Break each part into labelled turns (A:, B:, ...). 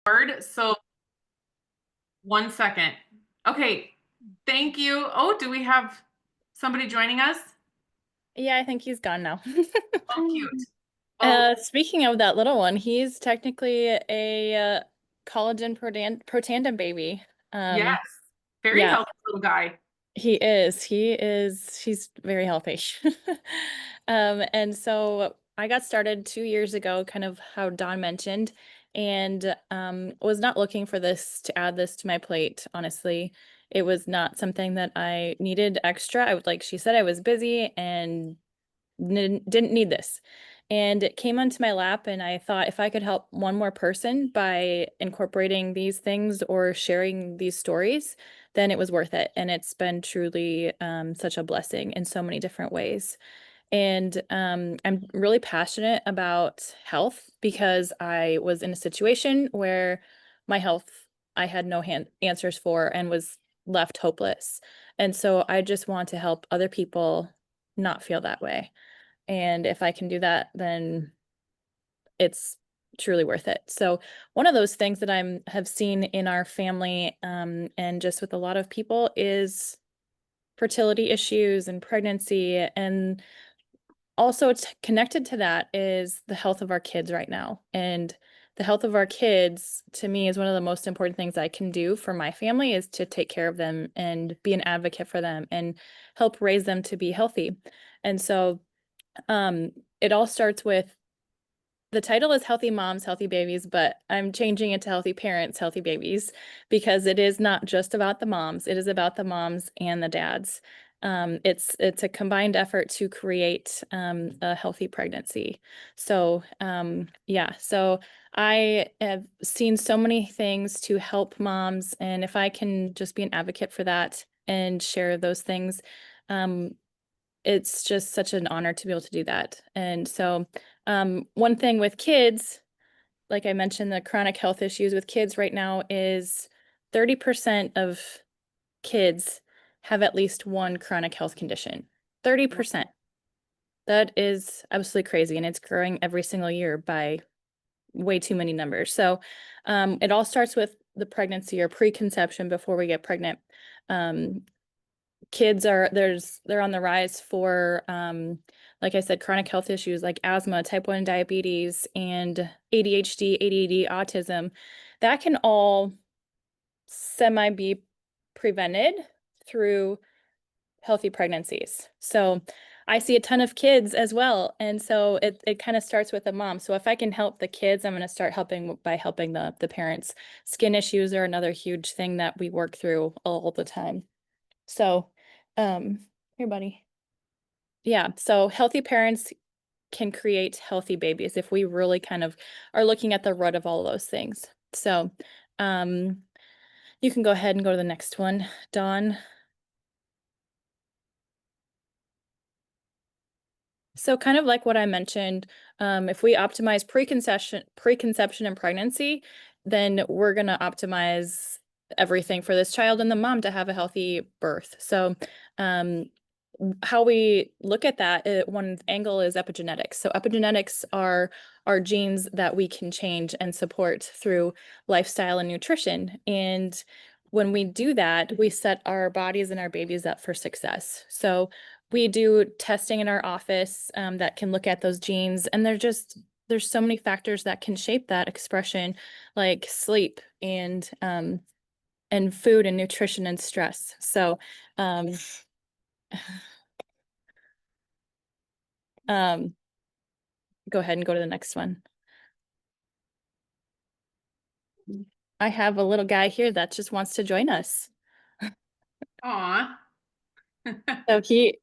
A: Hard. So 1 second. Okay. Thank you. Oh, do we have somebody joining us?
B: Yeah, I think he's gone now.
A: Oh, cute. Oh,
B: Speaking of that little one, he's technically a collagen pro tandem baby.
A: yes. Very
B: Yeah,
A: healthy little guy.
B: he is. He's very healthy. And so I got started 2 years ago, kind of how Don mentioned, and was not looking for this to add this to my plate, honestly. It was not something that I needed extra. I would, like she said, I was busy and didn't need this. And it came onto my lap, and I thought if I could help one more person by incorporating these things or sharing these stories, then it was worth it. And it's been truly such a blessing in so many different ways. And I'm really passionate about health because I was in a situation where my health I had no answers for and was left hopeless. And so I just want to help other people not feel that way. And if I can do that, then it's truly worth it. So one of those things that I'm have seen in our family, and just with a lot of people is fertility issues and pregnancy. And also it's connected to that is the health of our kids right now. And the health of our kids to me is one of the most important things I can do for my family is to take care of them and be an advocate for them and help raise them to be healthy. And so um, it all starts with the title is Healthy Moms, Healthy Babies, but I'm changing it to Healthy Parents, Healthy Babies because it is not just about the moms, it is about the moms and the dads. It's a combined effort to create a healthy pregnancy. So yeah, so I have seen so many things to help moms, and if I can just be an advocate for that and share those things, um, it's just such an honor to be able to do that. And so, one thing with kids, like I mentioned, the chronic health issues with kids right now is 30% of kids have at least one chronic health condition. 30%. That is absolutely crazy. And it's growing every single year by way too many numbers. So, it all starts with the pregnancy or preconception before we get pregnant. Um, Kids are they're on the rise for like I said, chronic health issues like asthma, type 1 diabetes, and ADHD, ADD, autism. That can all semi be prevented through healthy pregnancies. So I see a ton of kids as well. And so it kind of starts with the mom. So if I can help the kids, I'm going to start helping by helping the parents. Skin issues are another huge thing that we work through all the time. So, here, buddy. Yeah, so healthy parents can create healthy babies if we really kind of are looking at the root of all those things. So, um, you can go ahead and go to the next one, Dawn. So kind of like what I mentioned, if we optimize preconception and pregnancy, then we're gonna optimize everything for this child and the mom to have a healthy birth. So um, how we look at that, one angle is epigenetics. So epigenetics are genes that we can change and support through lifestyle and nutrition. And when we do that, we set our bodies and our babies up for success. So we do testing in our office that can look at those genes, and there's so many factors that can shape that expression, like sleep and food and nutrition and stress. So um, um, go ahead and go to the next one. I have a little guy here that just wants to join us.
A: Aw.
B: So he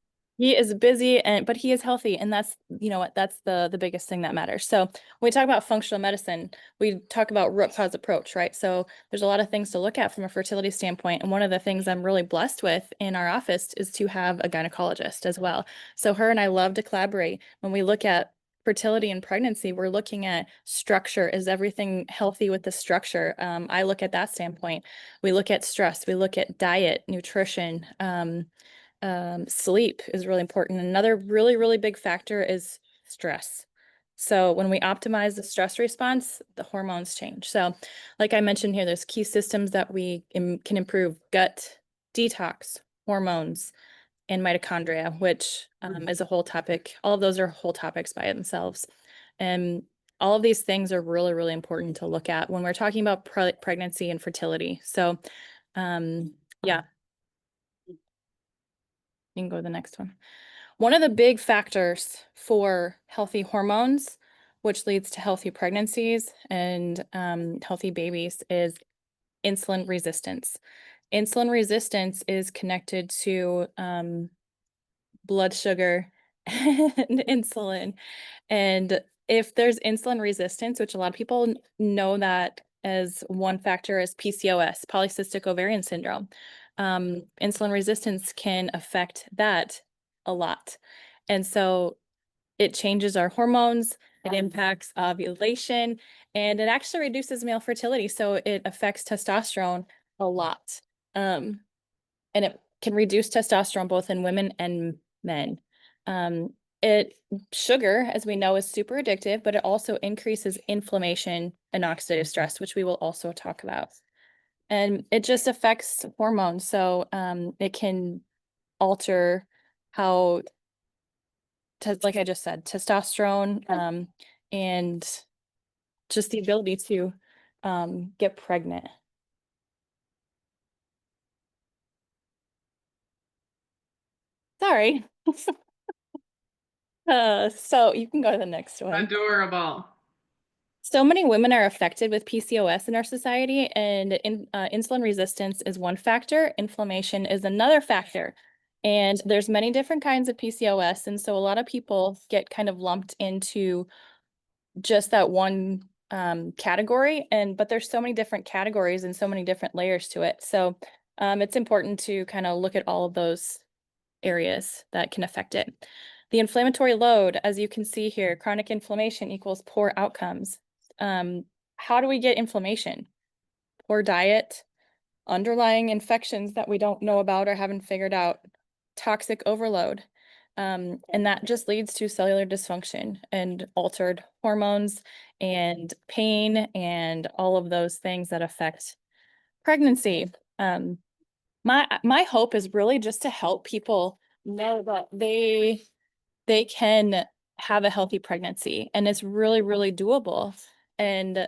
B: is busy but he is healthy, and that's you know what that's the biggest thing that matters. So when we talk about functional medicine, we talk about root cause approach, right? So there's a lot of things to look at from a fertility standpoint, and one of the things I'm really blessed with in our office is to have a gynecologist as well. So her and I love to collaborate when we look at fertility and pregnancy. We're looking at structure. Is everything healthy with the structure? I look at that standpoint. We look at stress. We look at diet, nutrition. Sleep is really important. Another really, really big factor is stress. So when we optimize the stress response, the hormones change. So like I mentioned here, there's key systems that we can improve: gut, detox, hormones, and mitochondria, which is a whole topic. All of those are whole topics by themselves. And all of these things are really, really important to look at when we're talking about pregnancy and fertility. So yeah, you can go to the next one. One of the big factors for healthy hormones, which leads to healthy pregnancies and healthy babies, is insulin resistance. Insulin resistance is connected to blood sugar and insulin. And if there's insulin resistance, which a lot of people know that as one factor as PCOS, polycystic ovarian syndrome, insulin resistance can affect that a lot. And so it changes our hormones, it impacts ovulation, and it actually reduces male fertility. So it affects testosterone a lot. Um, and it can reduce testosterone both in women and men. Um, it sugar, as we know, is super addictive, but it also increases inflammation and oxidative stress, which we will also talk about. And it just affects hormones. So it can alter how, like I just said, testosterone and just the ability to get pregnant. Sorry. So you can go to the next one.
A: Adorable.
B: So many women are affected with PCOS in our society, and insulin resistance is one factor. Inflammation is another factor. And there's many different kinds of PCOS. And so a lot of people get kind of lumped into just that one category. But there's so many different categories and so many different layers to it. So it's important to kind of look at all of those areas that can affect it. The inflammatory load, as you can see here, chronic inflammation equals poor outcomes. How do we get inflammation? Poor diet, underlying infections that we don't know about or haven't figured out, toxic overload. And that just leads to cellular dysfunction and altered hormones and pain and all of those things that affect pregnancy. My hope is really just to help people know that they can have a healthy pregnancy, and it's really, really doable. And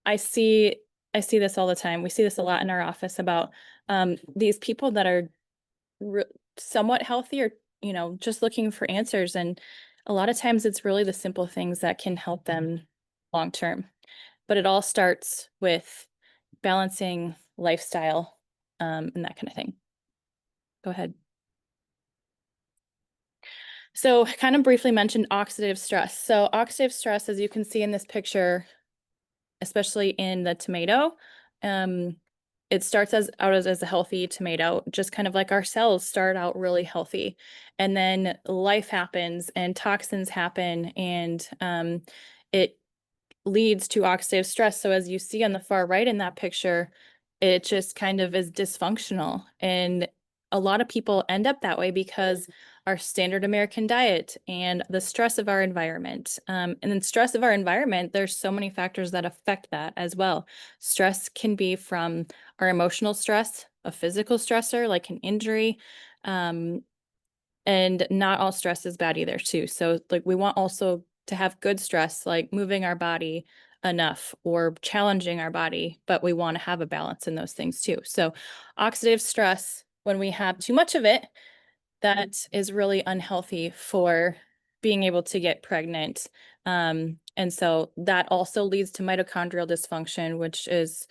B: I see I see this all the time. We see this a lot in our office about these people that are re somewhat healthy or, just looking for answers. And a lot of times it's really the simple things that can help them long term. But it all starts with balancing lifestyle and that kind of thing. Go ahead. So kind of briefly mentioned oxidative stress. So oxidative stress, as you can see in this picture, especially in the tomato, it starts as a healthy tomato, just kind of like our cells start out really healthy. And then life happens and toxins happen, and it leads to oxidative stress. So as you see on the far right in that picture, it just kind of is dysfunctional. And a lot of people end up that way because our standard American diet and the stress of our environment. And then stress of our environment, there's so many factors that affect that as well. Stress can be from our emotional stress, a physical stressor like an injury, and not all stress is bad either too. So like we want also to have good stress, like moving our body enough or challenging our body, but we want to have a balance in those things too. So oxidative stress, when we have too much of it, that is really unhealthy for being able to get pregnant. And so that also leads to mitochondrial dysfunction, which is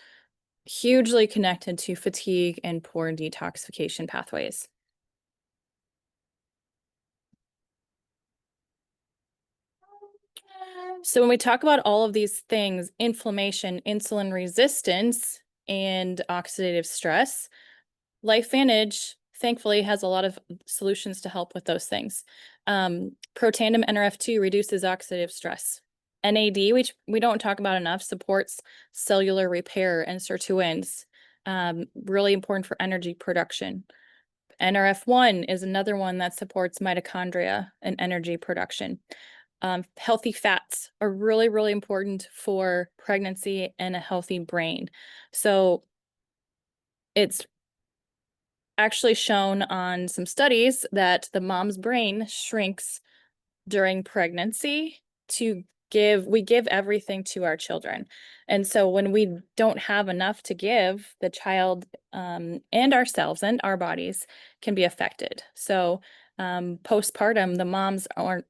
B: hugely connected to fatigue and poor detoxification pathways. So when we talk about all of these things, inflammation, insulin resistance, and oxidative stress, LifeVantage thankfully has a lot of solutions to help with those things. Protandim NRF2 reduces oxidative stress. NAD, which we don't talk about enough, supports cellular repair and sirtuins, really important for energy production. NRF1 is another one that supports mitochondria and energy production. Healthy fats are really, really important for pregnancy and a healthy brain. So it's actually shown on some studies that the mom's brain shrinks during pregnancy to give everything to our children. And so when we don't have enough to give, the child and ourselves and our bodies can be affected. So postpartum, the moms aren't,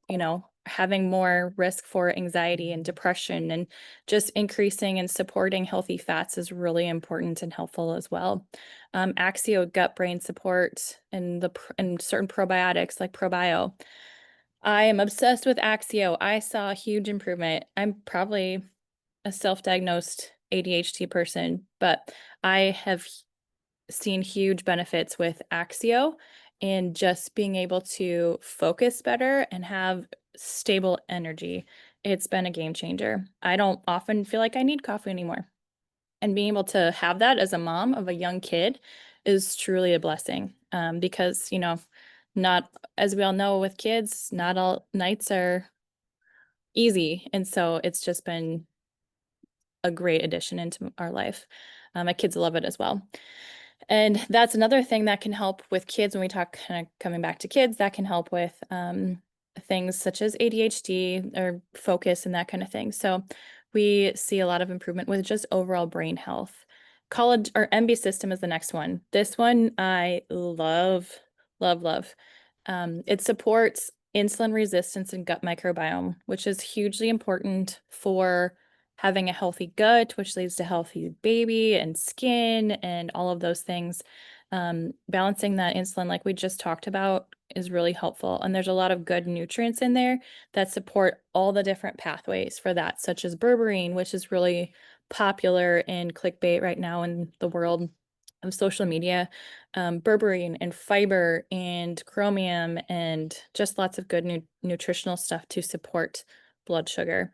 B: having more risk for anxiety and depression, and just increasing and supporting healthy fats is really important and helpful as well. Axio gut brain support and and certain probiotics like probio. I am obsessed with Axio. I saw a huge improvement. I'm probably a self-diagnosed ADHD person, but I have seen huge benefits with Axio and just being able to focus better and have stable energy. It's been a game changer. I don't often feel like I need coffee anymore. And being able to have that as a mom of a young kid is truly a blessing, because, not as we all know with kids, not all nights are easy, and so it's just been a great addition into our life. My kids love it as well. And that's another thing that can help with kids when we talk kind of coming back to kids, that can help with things such as ADHD or focus and that kind of thing. So we see a lot of improvement with just overall brain health. College or MB system is the next one. This one I love, love, love. It supports insulin resistance and gut microbiome, which is hugely important for having a healthy gut, which leads to healthy baby and skin and all of those things. Balancing that insulin, like we just talked about, is really helpful. And there's a lot of good nutrients in there that support all the different pathways for that, such as berberine, which is really popular in clickbait right now in the world of social media. Berberine and fiber and chromium and just lots of good nutritional stuff to support blood sugar.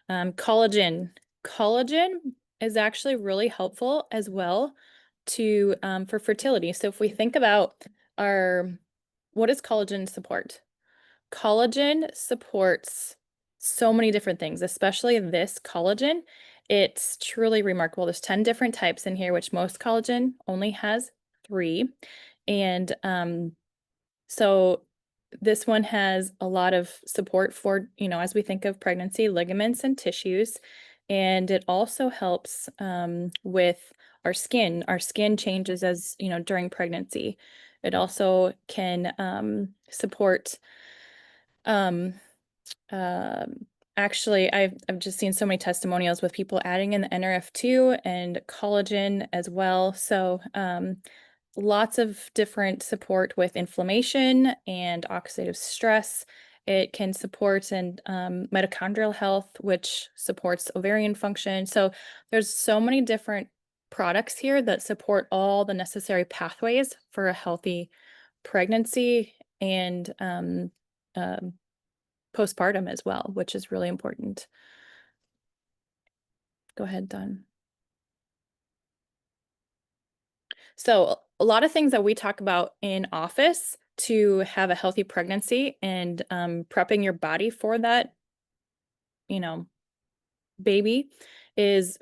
B: Collagen. Collagen is actually really helpful as well to for fertility. So if we think about our, what does collagen support? Collagen supports so many different things, especially this collagen. It's truly remarkable. There's 10 different types in here, which most collagen only has 3. And so this one has a lot of support for, as we think of pregnancy, ligaments and tissues. And it also helps with our skin. Our skin changes as, during pregnancy. It also can support, um, actually, I've just seen so many testimonials with people adding in the NRF2 and collagen as well. So lots of different support with inflammation and oxidative stress. It can support and mitochondrial health, which supports ovarian function. So there's so many different products here that support all the necessary pathways for a healthy pregnancy and um, postpartum as well, which is really important. Go ahead, Don. So a lot of things that we talk about in office to have a healthy pregnancy and prepping your body for that, you know, baby is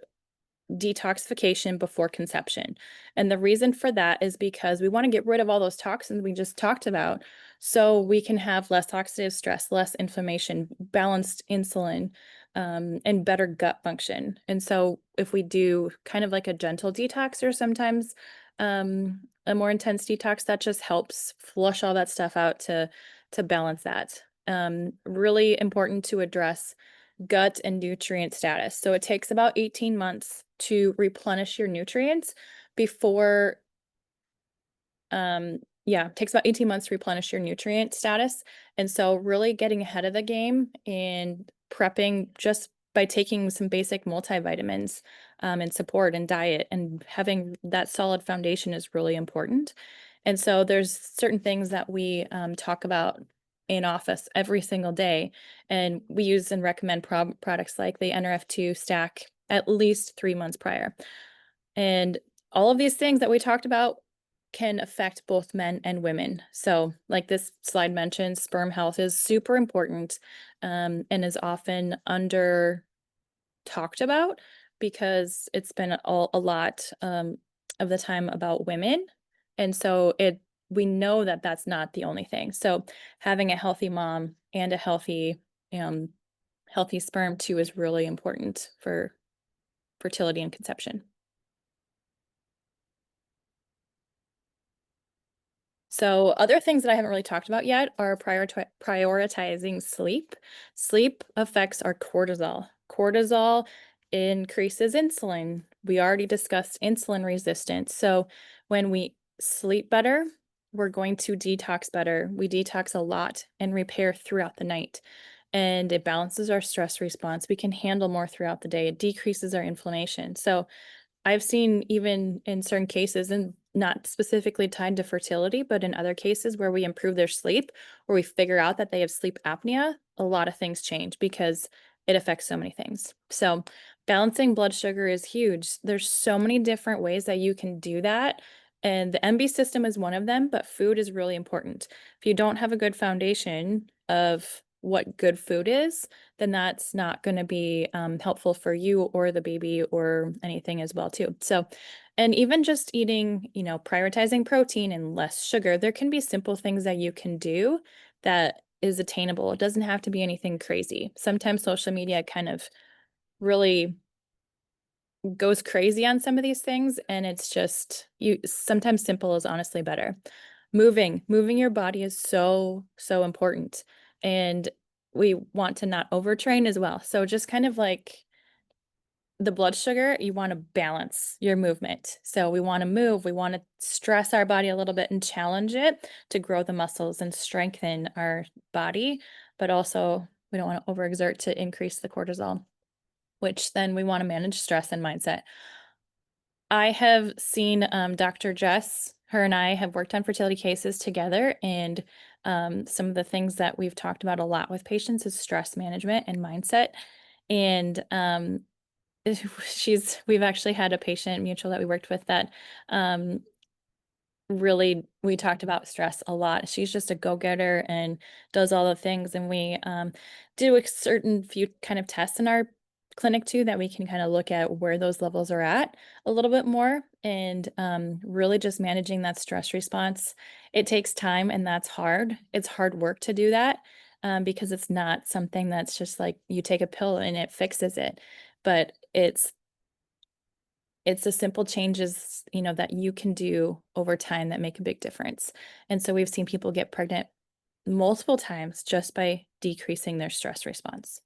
B: detoxification before conception. And the reason for that is because we want to get rid of all those toxins we just talked about so we can have less oxidative stress, less inflammation, balanced insulin, and better gut function. And so if we do kind of like a gentle detox or sometimes a more intense detox, that just helps flush all that stuff out to balance that. Really important to address gut and nutrient status. So it takes about 18 months to replenish your nutrients before, yeah, it takes about 18 months to replenish your nutrient status. And so really getting ahead of the game and prepping just by taking some basic multivitamins and support and diet and having that solid foundation is really important. And so there's certain things that we talk about in office every single day. And we use and recommend products like the NRF2 stack at least 3 months prior. And all of these things that we talked about can affect both men and women. So, like this slide mentioned, sperm health is super important, and is often under talked about because it's been a lot of the time about women. And so we know that that's not the only thing. So having a healthy mom and a um, healthy sperm too is really important for fertility and conception. So, other things that I haven't really talked about yet are prioritizing sleep. Sleep affects our cortisol. Cortisol increases insulin. We already discussed insulin resistance. So, when we sleep better, we're going to detox better. We detox a lot and repair throughout the night. And it balances our stress response. We can handle more throughout the day. It decreases our inflammation. So, I've seen even in certain cases, and not specifically tied to fertility, but in other cases where we improve their sleep, or we figure out that they have sleep apnea, a lot of things change because it affects so many things. So, balancing blood sugar is huge. There's so many different ways that you can do that. And the MB system is one of them, but food is really important. If you don't have a good foundation of what good food is, then that's not going to be helpful for you or the baby or anything as well too. So, and even just eating, prioritizing protein and less sugar, there can be simple things that you can do that is attainable. It doesn't have to be anything crazy. Sometimes social media kind of really goes crazy on some of these things, and it's just you sometimes simple is honestly better. Moving your body is so important, and we want to not overtrain as well. So just kind of like the blood sugar, you want to balance your movement. So we want to move, we want to stress our body a little bit and challenge it to grow the muscles and strengthen our body, but also we don't want to overexert to increase the cortisol, which then we want to manage stress and mindset. I have seen Dr. Jess, her and I have worked on fertility cases together, and some of the things that we've talked about a lot with patients is stress management and mindset. And we've actually had a patient mutual that we worked with that um, really we talked about stress a lot. She's just a go-getter and does all the things, and we do a certain few kind of tests in our clinic too that we can kind of look at where those levels are at a little bit more, and really just managing that stress response. It takes time, and that's hard. It's hard work to do that, because it's not something that's just like you take a pill and it fixes it, but it's the simple changes, that you can do over time that make a big difference. And so we've seen people get pregnant multiple times just by decreasing their stress response.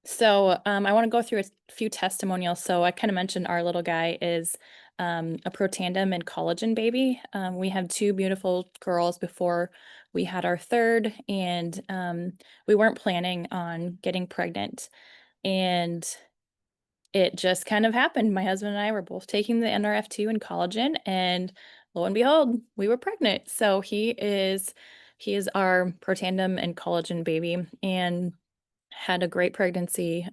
B: So I want to go through a few testimonials. So I kind of mentioned our little guy is a protandem and collagen baby. We had two beautiful girls before we had our third, and we weren't planning on getting pregnant. And it just kind of happened. My husband and I were both taking the NRF2 and collagen, and lo and behold, we were pregnant. So he is our protandem and collagen baby, and had a great pregnancy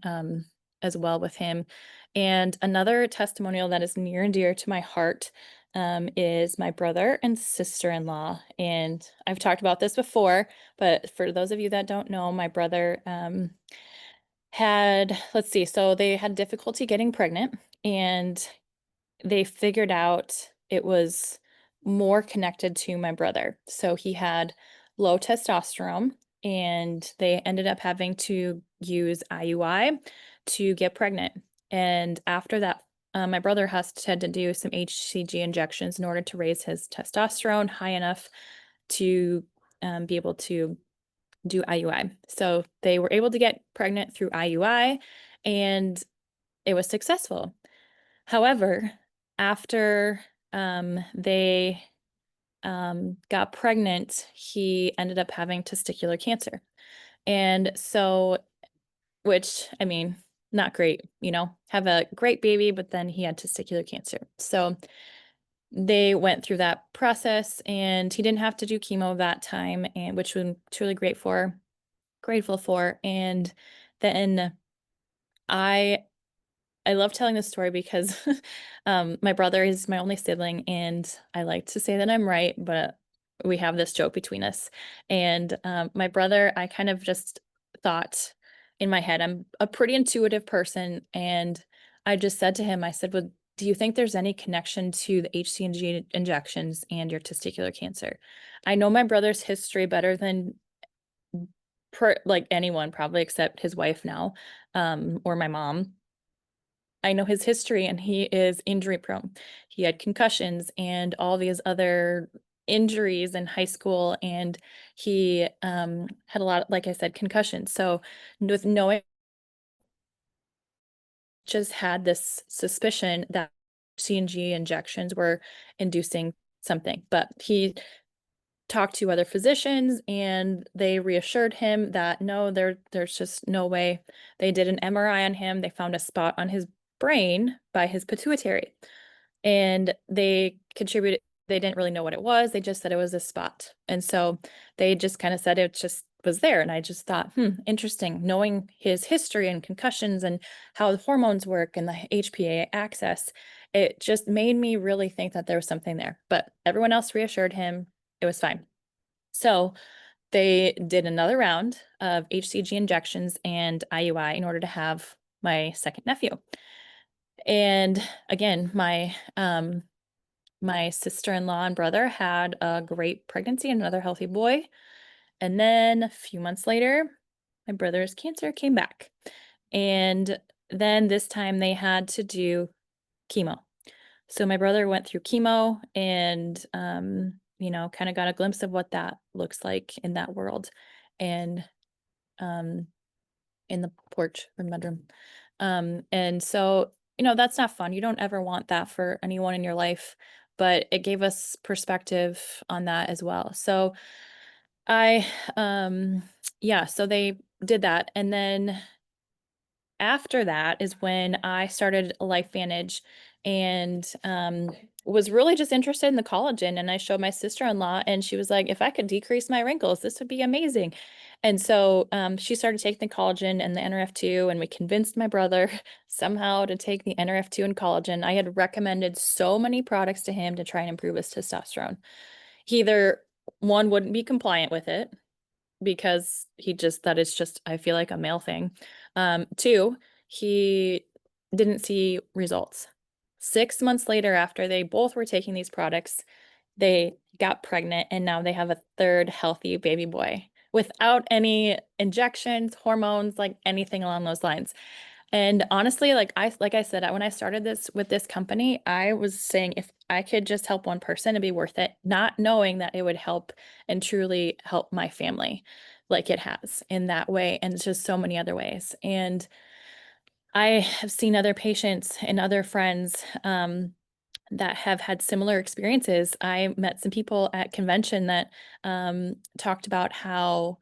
B: as well with him. And another testimonial that is near and dear to my heart is my brother and sister-in-law. And I've talked about this before, but for those of you that don't know, my brother had, let's see, so they had difficulty getting pregnant, and they figured out it was more connected to my brother. So he had low testosterone, and they ended up having to use IUI to get pregnant. And after that, my brother had to do some HCG injections in order to raise his testosterone high enough to be able to do IUI. So they were able to get pregnant through IUI, and it was successful. However, after they got pregnant, he ended up having testicular cancer. And so, which, I mean, not great, have a great baby, but then he had testicular cancer. So they went through that process, and he didn't have to do chemo that time, and which I'm truly grateful for. And then I I love telling this story because my brother is my only sibling, and I like to say that I'm right, but we have this joke between us. And my brother, I kind of just thought in my head, I'm a pretty intuitive person, and I just said to him, I said, "Well, do you think there's any connection to the HCG injections and your testicular cancer?" I know my brother's history better than like anyone probably except his wife now, or my mom. I know his history and he is injury prone. He had concussions and all these other injuries in high school, and he had a lot, like I said, concussions. So with knowing, just had this suspicion that CNG injections were inducing something, but he talked to other physicians and they reassured him that no, there's just no way. They did an MRI on him. They found a spot on his brain by his pituitary. And they didn't really know what it was. They just said it was a spot. And so they just kind of said it just was there. And I just thought, interesting. Knowing his history and concussions and how the hormones work and the HPA access, it just made me really think that there was something there. But everyone else reassured him it was fine. So they did another round of HCG injections and IUI in order to have my second nephew. And again, my sister-in-law and brother had a great pregnancy and another healthy boy. And then a few months later, my brother's cancer came back. And then this time they had to do chemo. So my brother went through chemo and kind of got a glimpse of what that looks like in that world and um in the porch room bedroom. And so, that's not fun. You don't ever want that for anyone in your life, but it gave us perspective on that as well. So I yeah, so they did that. And then after that is when I started LifeVantage and was really just interested in the collagen. And I showed my sister-in-law, and she was like, if I could decrease my wrinkles, this would be amazing. And so she started taking the collagen and the NRF2, and we convinced my brother somehow to take the NRF2 and collagen. I had recommended so many products to him to try and improve his testosterone. He either one wouldn't be compliant with it because that is just, I feel like, a male thing. Two, he didn't see results. 6 months later, after they both were taking these products, they got pregnant and now they have a third healthy baby boy without any injections, hormones, like anything along those lines. And honestly, like I said, when I started this with this company, I was saying if I could just help one person, it'd be worth it, not knowing that it would help and truly help my family like it has in that way and just so many other ways. And I have seen other patients and other friends that have had similar experiences. I met some people at convention that talked about how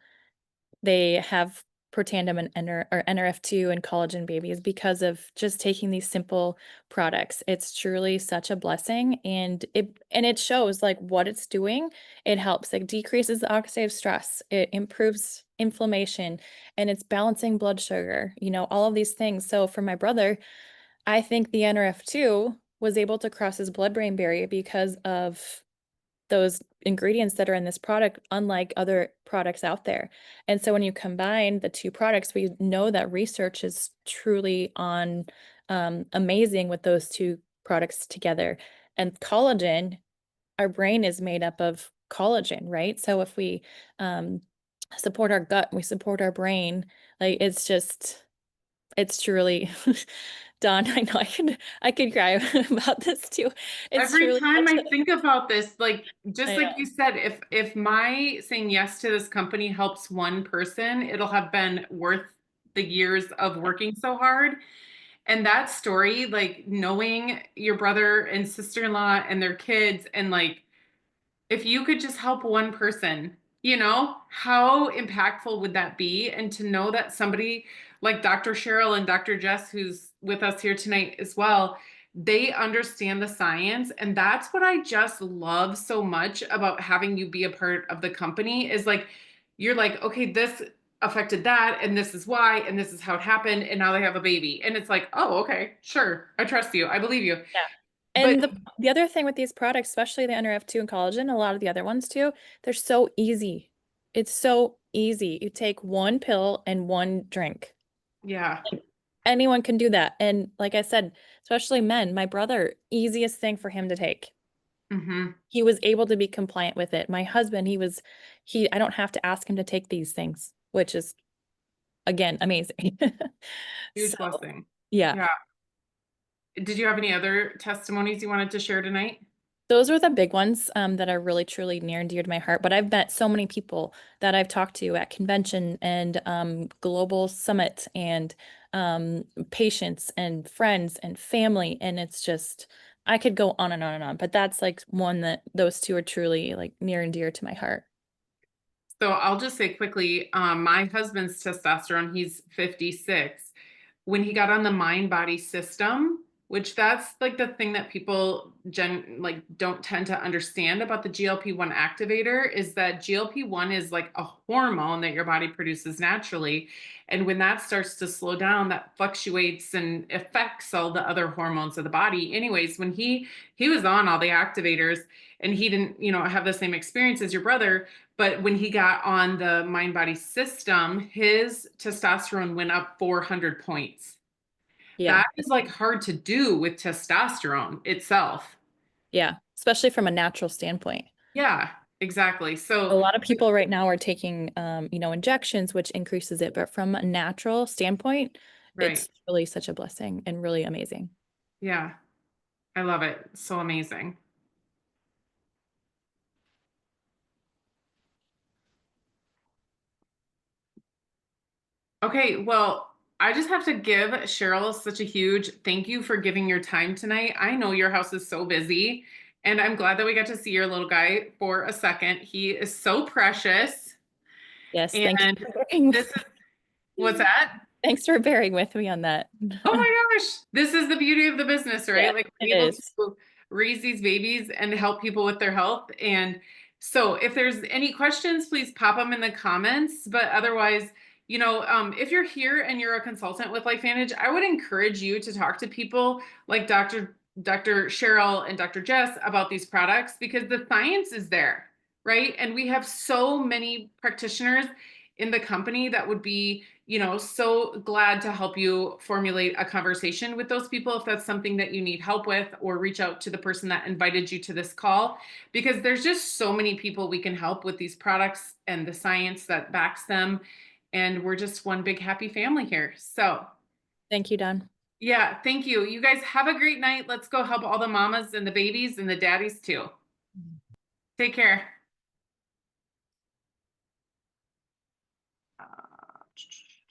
B: they have Protandim and or NRF2 and collagen babies because of just taking these simple products. It's truly such a blessing, and it shows like what it's doing. It helps, like decreases the oxidative stress, it improves inflammation, and it's balancing blood sugar, all of these things. So for my brother, I think the NRF2 was able to cross his blood-brain barrier because of those ingredients that are in this product, unlike other products out there. And so when you combine the two products, we know that research is truly on amazing with those two products together. And collagen, our brain is made up of collagen, right? So if we support our gut, we support our brain, like it's truly Dawn, I know I could cry about this too. It's
A: Every
B: truly
A: time
B: such
A: I
B: a
A: think about this, like just
B: I
A: like you
B: know.
A: said, if my saying yes to this company helps one person, it'll have been worth the years of working so hard. And that story, like knowing your brother and sister-in-law and their kids, and like if you could just help one person, how impactful would that be? And to know that somebody like Dr. Cheryl and Dr. Jess, who's with us here tonight as well, they understand the science. And that's what I just love so much about having you be a part of the company is like, you're like, okay, affected that, and this is why, and this is how it happened, and now they have a baby. And it's like, oh, okay, sure. I trust you. I believe you.
B: Yeah.
A: But
B: And the other thing with these products, especially the NRF2 and collagen, a lot of the other ones too, they're so easy. It's so easy. You take one pill and one drink.
A: yeah.
B: Like, anyone can do that. And like I said, especially men, my brother, easiest thing for him to take.
A: Hmm.
B: He was able to be compliant with it. My husband, I don't have to ask him to take these things, which is again amazing.
A: Huge
B: So,
A: blessing.
B: yeah.
A: Yeah. Did you have any other testimonies you wanted to share tonight?
B: Those are the big ones that are really truly near and dear to my heart. But I've met so many people that I've talked to at convention and global summit and patients and friends and family. And it's just, I could go on and on and on. But that's like one that those two are truly like near and dear to my heart.
A: So I'll just say quickly, my husband's testosterone, he's 56. When he got on the mind body system, which that's like the thing that people like don't tend to understand about the GLP-1 activator, is that GLP-1 is like a hormone that your body produces naturally. And when that starts to slow down, that fluctuates and affects all the other hormones of the body. Anyways, when he was on all the activators and he didn't, have the same experience as your brother, but when he got on the mind body system, his testosterone went up 400 points.
B: Yeah.
A: That is like hard to do with testosterone itself.
B: Yeah. Especially from a natural standpoint.
A: Yeah, exactly.
B: A
A: So,
B: lot of people right now are taking, injections, which increases it. But from a natural standpoint,
A: right.
B: it's really such a blessing and really amazing.
A: Yeah, I love it. So amazing. Okay, well, I just have to give Cheryl such a huge thank you for giving your time tonight. I know your house is so busy, and I'm glad that we got to see your little guy for a second. He is so precious.
B: Yes, thank you
A: And
B: for bearing
A: this
B: with
A: is what's
B: me.
A: that?
B: Thanks for bearing with me on that.
A: Oh my gosh, this is the beauty of the business,
B: Yeah,
A: right? Like
B: it
A: we're able
B: is.
A: to raise these babies and help people with their health. And so if there's any questions, please pop them in the comments. But otherwise, if you're here and you're a consultant with LifeVantage, I would encourage you to talk to people like Dr. Cheryl and Dr. Jess about these products because the science is there, right? And we have so many practitioners in the company that would be so glad to help you formulate a conversation with those people if that's something that you need help with, or reach out to the person that invited you to this call because there's just so many people we can help with these products and the science that backs them. And we're just one big happy family here. So,
B: Thank you, Don.
A: yeah, thank you. You guys have a great night. Let's go help all the mamas and the babies and the daddies too. Take care.